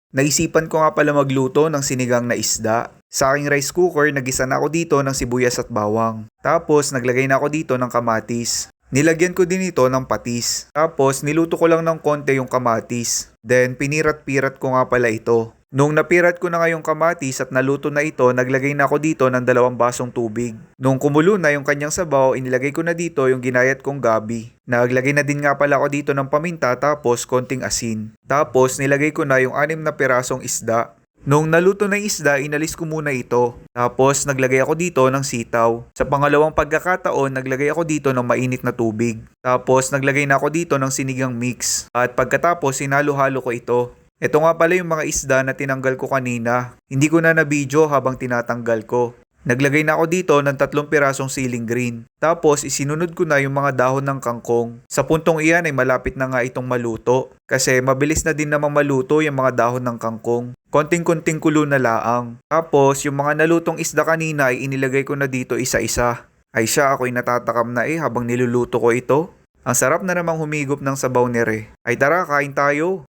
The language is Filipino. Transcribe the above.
Naisipan ko nga pala magluto ng sinigang na isda. Sa aking rice cooker, nagisa na ako dito ng sibuyas at bawang. Tapos, naglagay na ako dito ng kamatis. Nilagyan ko din ito ng patis. Tapos, niluto ko lang ng konti yung kamatis. Then, pinirat-pirat ko nga pala ito. Nung napirat ko na nga yung kamatis at naluto na ito, naglagay na ako dito ng 2 basong tubig. Nung kumulo na yung kanyang sabaw, inilagay ko na dito yung ginayat kong gabi. Naglagay na din nga pala ako dito ng paminta tapos konting asin. Tapos nilagay ko na yung 6 na pirasong isda. Nung naluto na yung isda, inalis ko muna ito. Tapos naglagay ako dito ng sitaw. Sa pangalawang pagkakataon, naglagay ako dito ng mainit na tubig. Tapos naglagay na ako dito ng sinigang mix. At pagkatapos, sinalo-halo ko ito. Ito nga pala yung mga isda na tinanggal ko kanina. Hindi ko na na-video habang tinatanggal ko. Naglagay na ako dito ng 3 pirasong siling green. Tapos isinunod ko na yung mga dahon ng kangkong. Sa puntong iyan ay malapit na nga itong maluto. Kasi mabilis na din namang maluto yung mga dahon ng kangkong. Konting-konting kulo na laang. Tapos yung mga nalutong isda kanina ay inilagay ko na dito isa-isa. Ay siya, ako'y natatakam na habang niluluto ko ito. Ang sarap na namang humigop ng sabaw ni Re. Ay tara, kain tayo.